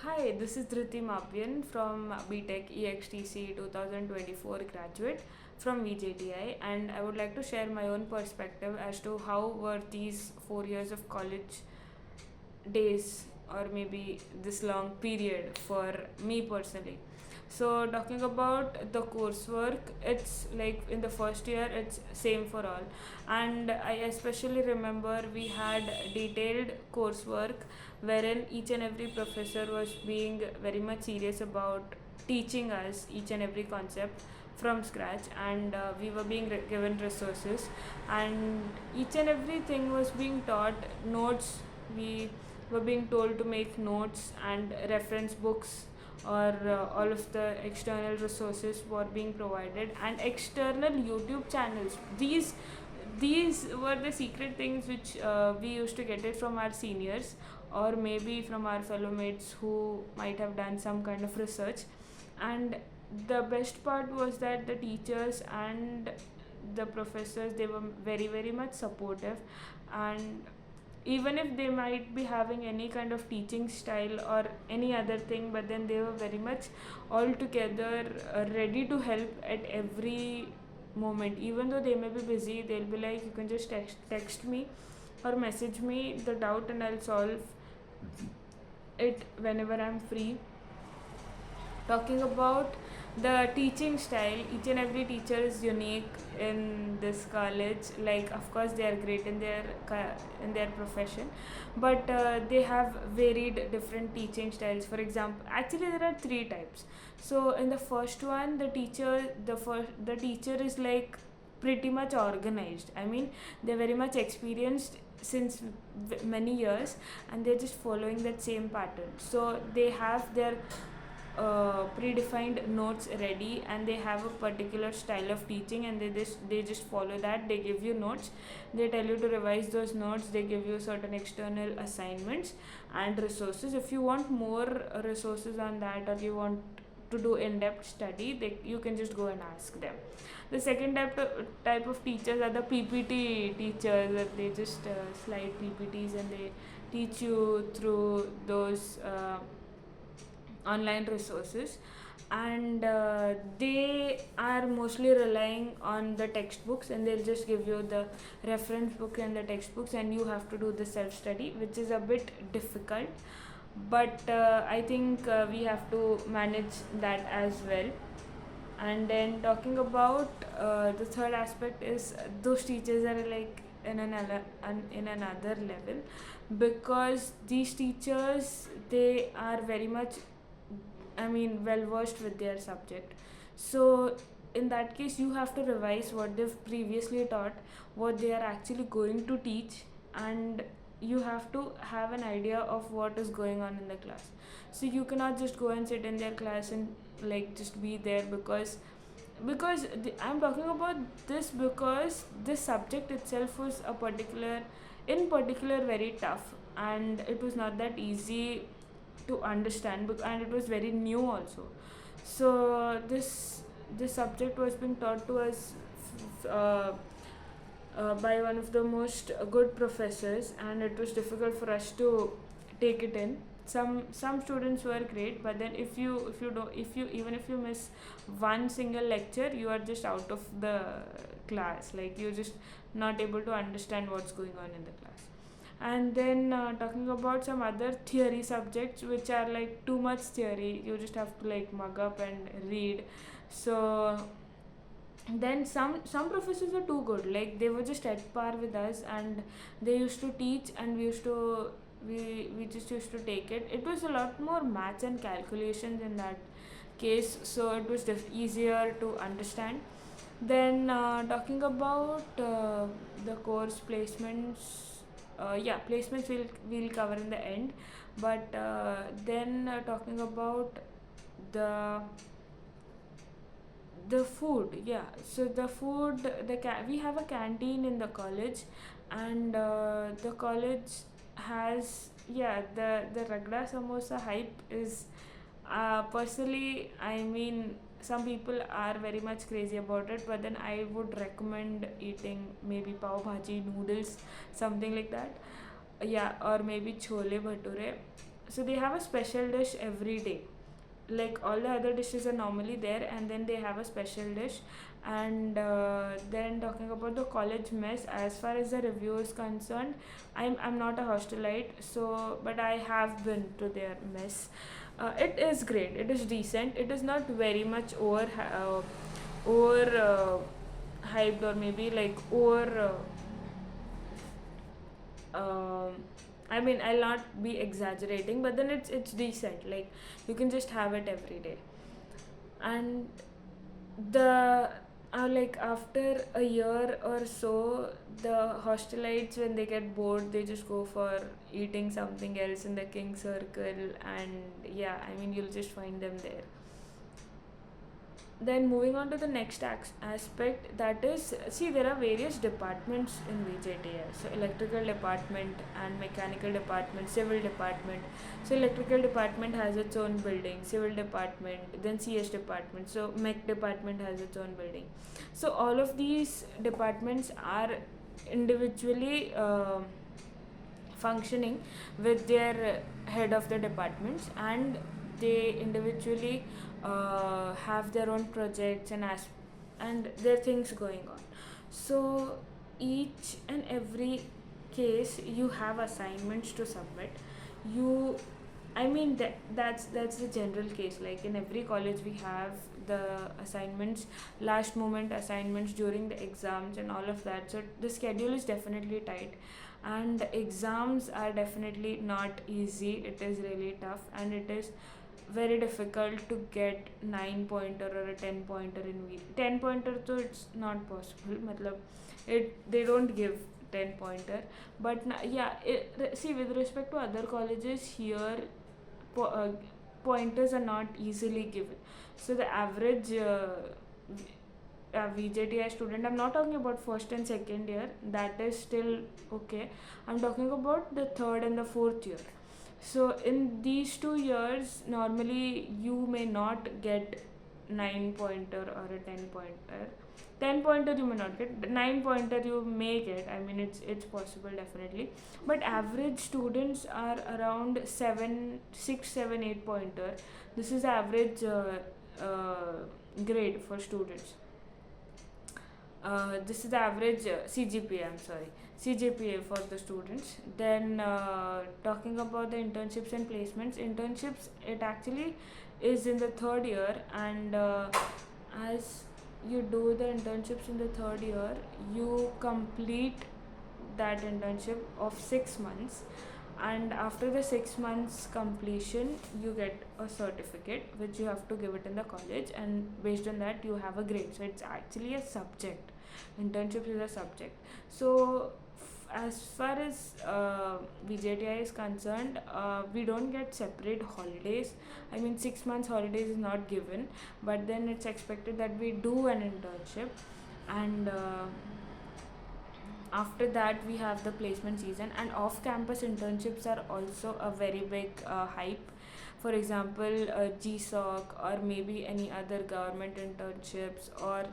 Hi, this is Dhriti Mabian from BTech EXTC 2024 graduate from VJTI, and I would like to share my own perspective as to how were these 4 years of college days, or maybe this long period for me personally. So talking about the coursework, it's like in the first year it's same for all, and I especially remember we had detailed coursework wherein each and every professor was being very much serious about teaching us each and every concept from scratch, and we were being given resources, and each and everything was being taught. Notes, we were being told to make notes and reference books, or all of the external resources were being provided, and external YouTube channels. These were the secret things which we used to get it from our seniors, or maybe from our fellow mates who might have done some kind of research. And the best part was that the teachers and the professors, they were very much supportive, and even if they might be having any kind of teaching style or any other thing, but then they were very much all together, ready to help at every moment. Even though they may be busy, they'll be like, you can just text me or message me the doubt, and I'll solve it whenever I'm free. Talking about the teaching style, each and every teacher is unique in this college. Like, of course, they are great in their profession, but they have varied different teaching styles. For example, actually there are three types. So in the first one, the teacher is like pretty much organized. I mean, they're very much experienced since many years, and they're just following that same pattern. So they have their predefined notes ready, and they have a particular style of teaching, and they just follow that. They give you notes, they tell you to revise those notes, they give you certain external assignments and resources. If you want more resources on that, or you want to do in-depth study, you can just go and ask them. The second type of teachers are the PPT teachers, that they just slide PPTs and they teach you through those online resources, and they are mostly relying on the textbooks, and they'll just give you the reference book and the textbooks, and you have to do the self study, which is a bit difficult, but I think we have to manage that as well. And then talking about the third aspect is those teachers are like in another level, because these teachers, they are very much, I mean, well versed with their subject. So in that case, you have to revise what they've previously taught, what they are actually going to teach, and you have to have an idea of what is going on in the class. So you cannot just go and sit in their class and like just be there, because I'm talking about this because this subject itself was in particular very tough, and it was not that easy to understand, and it was very new also. So this subject was being taught to us by one of the most good professors, and it was difficult for us to take it in. Some students were great, but then if you miss one single lecture, you are just out of the class, like you're just not able to understand what's going on in the class. And then talking about some other theory subjects, which are like too much theory, you just have to like mug up and read. So then some professors were too good, like they were just at par with us, and they used to teach, and we just used to take it. It was a lot more maths and calculations in that case, so it was easier to understand. Then talking about the course placements, placements we'll cover in the end, but then talking about the food. Yeah, so the food, we have a canteen in the college, and the college has, yeah, the ragda samosa hype is, personally, I mean, some people are very much crazy about it, but then I would recommend eating maybe pav bhaji, noodles, something like that. Yeah, or maybe chole bhature. so they have a special dish every day. Like all the other dishes are normally there, and then they have a special dish. And then talking about the college mess, as far as the review is concerned, I'm not a hostelite, so but I have been to their mess. It is great, it is decent, it is not very much over hyped, or maybe like over um I mean, I'll not be exaggerating, but then it's decent. Like you can just have it every day. And the like after a year or so, the hostelites, when they get bored, they just go for eating something else in the king circle, and yeah, I mean, you'll just find them there. Then moving on to the next aspect, that is, see, there are various departments in VJTI. So electrical department and mechanical department, civil department. So electrical department has its own building, civil department, then CS department. So mech department has its own building. So all of these departments are individually functioning with their head of the departments, and they individually have their own projects and their things going on. So each and every case, you have assignments to submit. You I mean, that's the general case. Like in every college, we have the assignments, last moment assignments during the exams and all of that. So the schedule is definitely tight, and the exams are definitely not easy. It is really tough, and it is very difficult to get 9 pointer or a 10 pointer in week. 10 pointer, so it's not possible. Matlab, they don't give 10 pointer. But yeah, see, with respect to other colleges here, po- uh, pointers are not easily given. So the average VJTI student, I'm not talking about first and second year, that is still okay. I'm talking about the third and the fourth year. So in these 2 years, normally you may not get 9 pointer or a 10 pointer. 10 pointer you may not get. 9 pointer you may get. I mean, it's possible, definitely. But average students are around 8 pointer. This is the average grade for students. This is the average CGPA. I'm sorry, CGPA for the students. Then talking about the internships and placements, internships, it actually is in the third year, and as you do the internships in the third year, you complete that internship of 6 months, and after the 6 months completion, you get a certificate which you have to give it in the college, and based on that, you have a grade. So it's actually a subject. Internship is a subject. So as far as VJTI is concerned, we don't get separate holidays. I mean, 6 months holidays is not given, but then it's expected that we do an internship, and after that we have the placement season. And off-campus internships are also a very big hype. For example, GSOC, or maybe any other government internships, or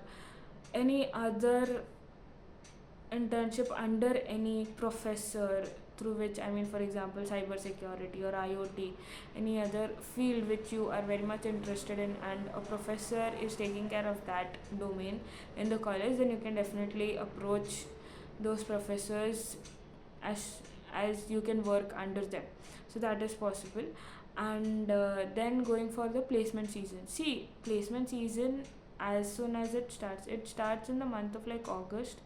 any other internship under any professor, through which, I mean, for example, cyber security or IoT, any other field which you are very much interested in, and a professor is taking care of that domain in the college, then you can definitely approach those professors, as you can work under them. So that is possible. And then going for the placement season, see, placement season, as soon as it starts in the month of like August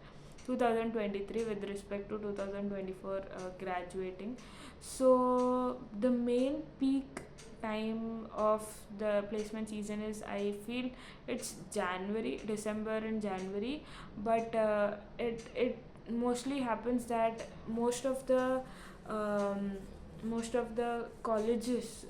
2023, with respect to 2024 graduating. So the main peak time of the placement season is, I feel, it's December and January. But it mostly happens that most of the colleges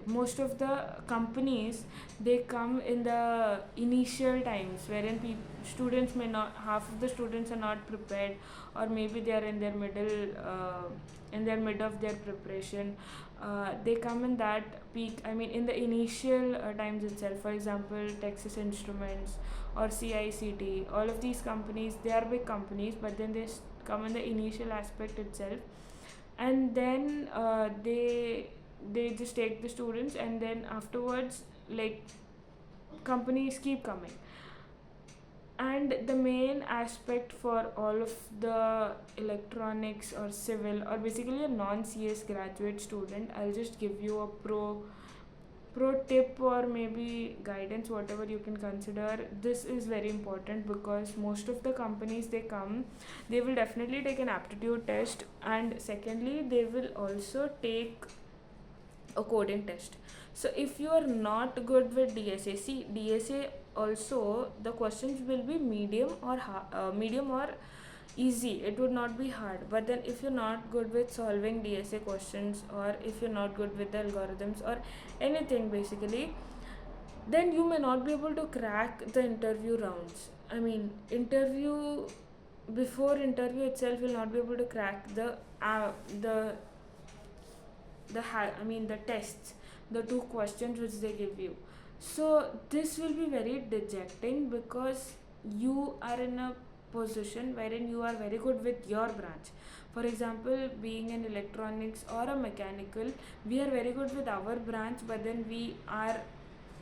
most of the companies, they come in the initial times, wherein students may not half of the students are not prepared, or maybe they are in their mid of their preparation. They come in that peak, I mean, in the initial times itself. For example, Texas Instruments or CICT, all of these companies, they are big companies, but then they come in the initial aspect itself. and then they just take the students, and then afterwards, like, companies keep coming. And the main aspect for all of the electronics or civil or basically a non-CS graduate student, I'll just give you a pro tip or maybe guidance, whatever you can consider. This is very important because most of the companies they come, they will definitely take an aptitude test, and secondly they will also take a coding test. So if you are not good with DSA, see, DSA also the questions will be medium or easy. It would not be hard. But then if you're not good with solving DSA questions, or if you're not good with the algorithms or anything basically, then you may not be able to crack the interview rounds. I mean, before interview itself, you'll not be able to crack the the tests, the two questions which they give you. So this will be very dejecting because you are in a position wherein you are very good with your branch. For example, being in electronics or a mechanical, we are very good with our branch, but then we are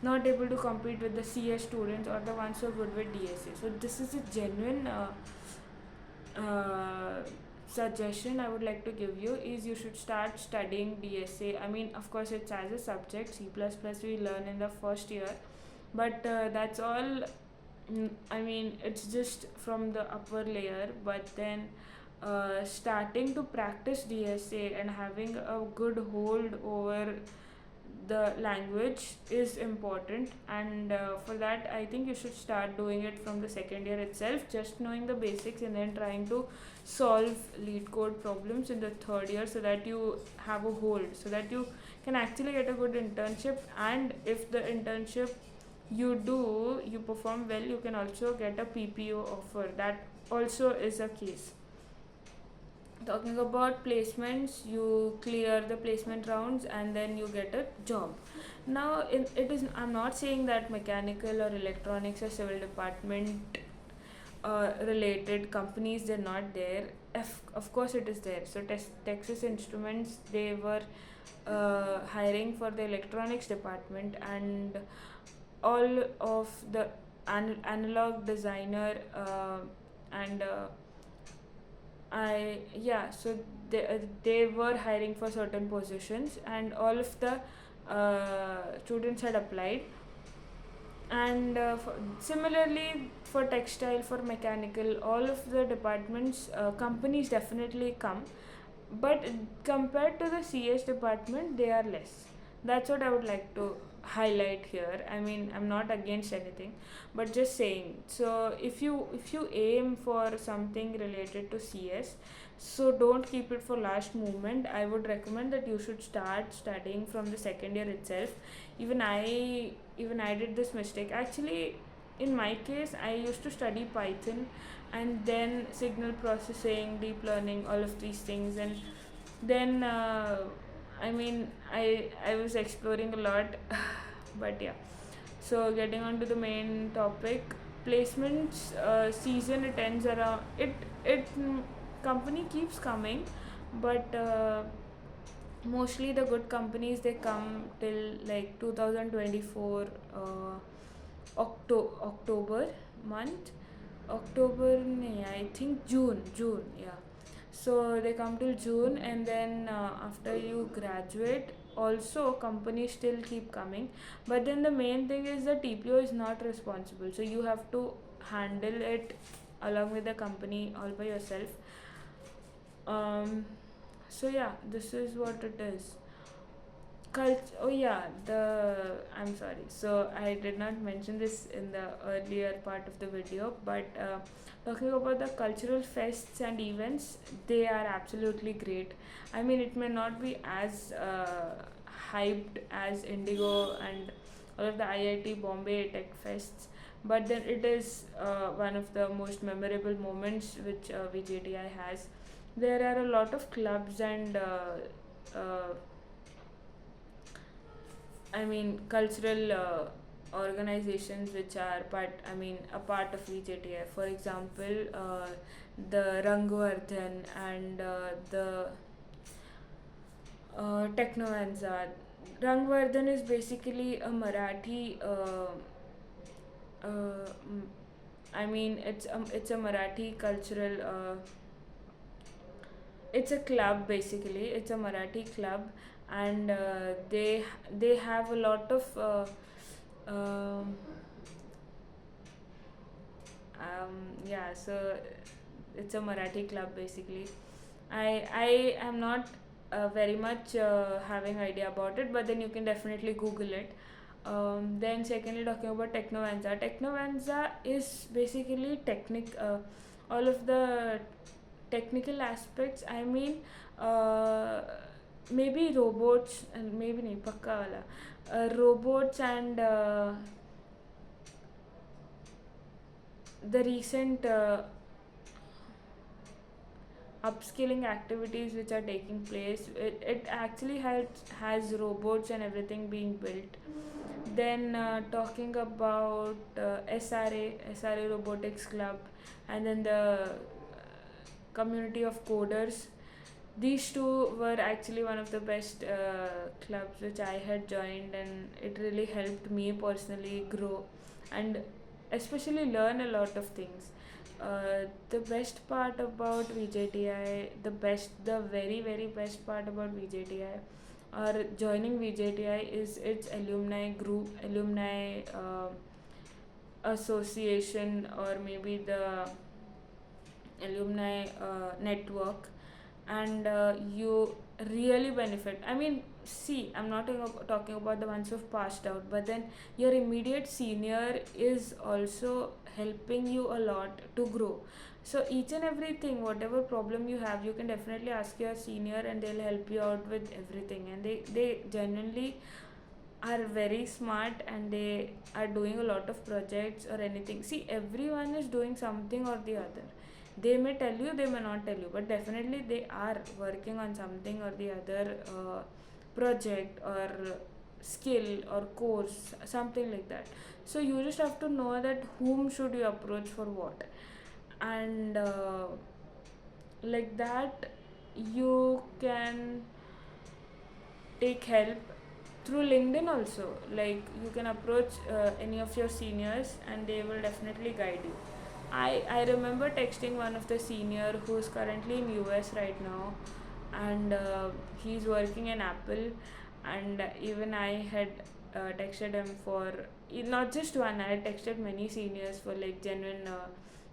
not able to compete with the CS students or the ones who are good with DSA. So this is a genuine uh, suggestion I would like to give you, is you should start studying DSA. I mean, of course, it's as a subject. C++ we learn in the first year, but that's all. I mean, it's just from the upper layer, but then starting to practice DSA and having a good hold over the language is important, and for that I think you should start doing it from the second year itself, just knowing the basics and then trying to solve lead code problems in the third year, so that you have a hold, so that you can actually get a good internship. And if the internship you perform well, you can also get a PPO offer. That also is a case. Talking about placements, you clear the placement rounds and then you get a job. Now I'm not saying that mechanical or electronics or civil department related companies, they're not there. Of course it is there. So Texas Instruments, they were hiring for the electronics department, and all of the analog designer and so they were hiring for certain positions, and all of the students had applied. And similarly for textile, for mechanical, all of the departments, companies definitely come, but compared to the CS department, they are less. That's what I would like to highlight here. I mean, I'm not against anything, but just saying. So if you aim for something related to CS, so don't keep it for last moment. I would recommend that you should start studying from the second year itself. Even I did this mistake actually. In my case, I used to study Python and then signal processing, deep learning, all of these things, and then I was exploring a lot. But yeah, so getting on to the main topic, placements season, it ends around it company keeps coming, but mostly the good companies, they come till like 2024 October month. October, I think June, yeah. So they come till June, and then after you graduate, also companies still keep coming. But then the main thing is the TPO is not responsible, so you have to handle it along with the company all by yourself. So yeah, this is what it is. Oh yeah, I'm sorry. So I did not mention this in the earlier part of the video, but talking about the cultural fests and events, they are absolutely great. I mean, it may not be as hyped as Indigo and all of the IIT Bombay Tech Fests, but then it is one of the most memorable moments which VJTI has. There are a lot of clubs and uh, cultural organizations which are a part of VJTI. For example, the Rangvardhan and the Technovanza. Rangvardhan is basically a Marathi. Mm, I mean, it's a Marathi cultural. It's a club basically. It's a Marathi club, and they have a lot of. Um, yeah, so it's a Marathi club basically. I am not very much having idea about it, but then you can definitely Google it. Then secondly, talking about Technovanza. Technovanza is basically all of the technical aspects. I mean, uh, maybe robots and maybe nahi pakka wala. Robots and the recent upskilling activities which are taking place. It actually has robots and everything being built. Then talking about SRA Robotics Club, and then the community of coders. These two were actually one of the best clubs which I had joined, and it really helped me personally grow and especially learn a lot of things. The best part about VJTI, the very very best part about VJTI or joining VJTI is its alumni group, alumni association, or maybe the alumni network, and you really benefit. I mean, see, I'm not talking about the ones who've passed out, but then your immediate senior is also helping you a lot to grow. So each and everything, whatever problem you have, you can definitely ask your senior and they'll help you out with everything, and they genuinely are very smart, and they are doing a lot of projects or anything. See, everyone is doing something or the other. They may tell you, they may not tell you, but definitely they are working on something or the other project or skill or course, something like that. So you just have to know that whom should you approach for what, and like that you can take help through LinkedIn also. Like, you can approach any of your seniors and they will definitely guide you. I remember texting one of the senior who's currently in US right now, and he's working in Apple, and even I had texted him for not just one. I had texted many seniors for like genuine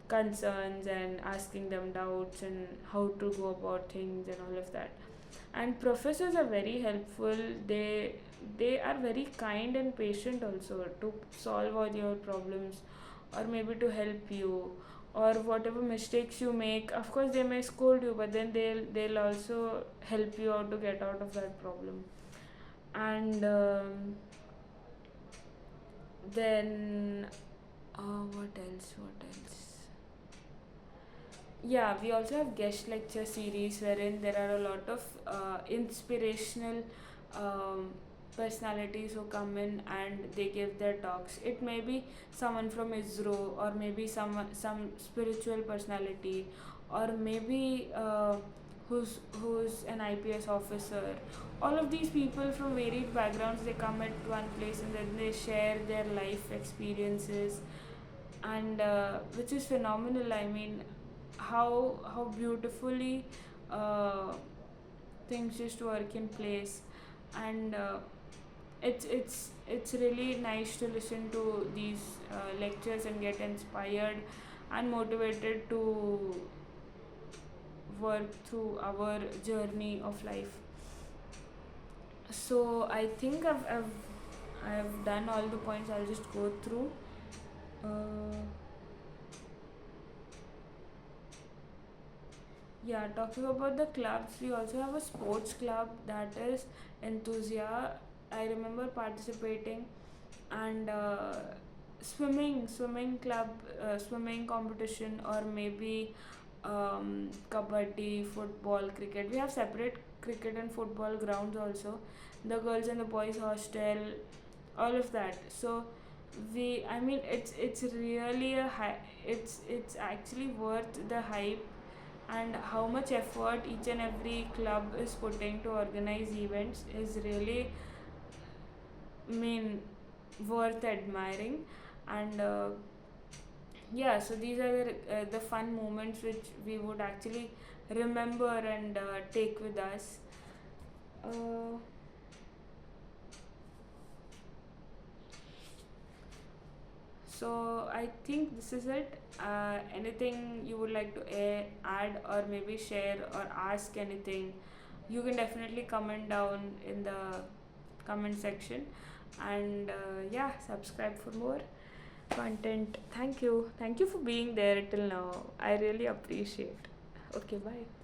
concerns and asking them doubts and how to go about things and all of that. And professors are very helpful. They are very kind and patient also to solve all your problems, or maybe to help you, or whatever mistakes you make. Of course they may scold you, but then they'll also help you out to get out of that problem. And then what else Yeah, we also have guest lecture series wherein there are a lot of inspirational um, personalities who come in and they give their talks. It may be someone from ISRO, or maybe some spiritual personality, or maybe who's an IPS officer. All of these people from varied backgrounds, they come at one place and then they share their life experiences, and which is phenomenal. I mean, how beautifully uh, things just work in place, and it's really nice to listen to these lectures and get inspired and motivated to work through our journey of life. So I think I've done all the points. I'll just go through. uh, Yeah, talking about the clubs, we also have a sports club, that is Enthusia. I remember participating, and swimming club, swimming competition, or maybe kabaddi, football, cricket. We have separate cricket and football grounds also. The girls and the boys hostel, all of that. So I mean, it's really a high. It's actually worth the hype, and how much effort each and every club is putting to organize events is really, mean, worth admiring. And yeah, so these are the fun moments which we would actually remember and take with us. uh, so I think this is it. Anything you would like to add, or maybe share or ask anything, you can definitely comment down in the comment section. And yeah, subscribe for more content. Thank you for being there till now. I really appreciate. Okay, bye.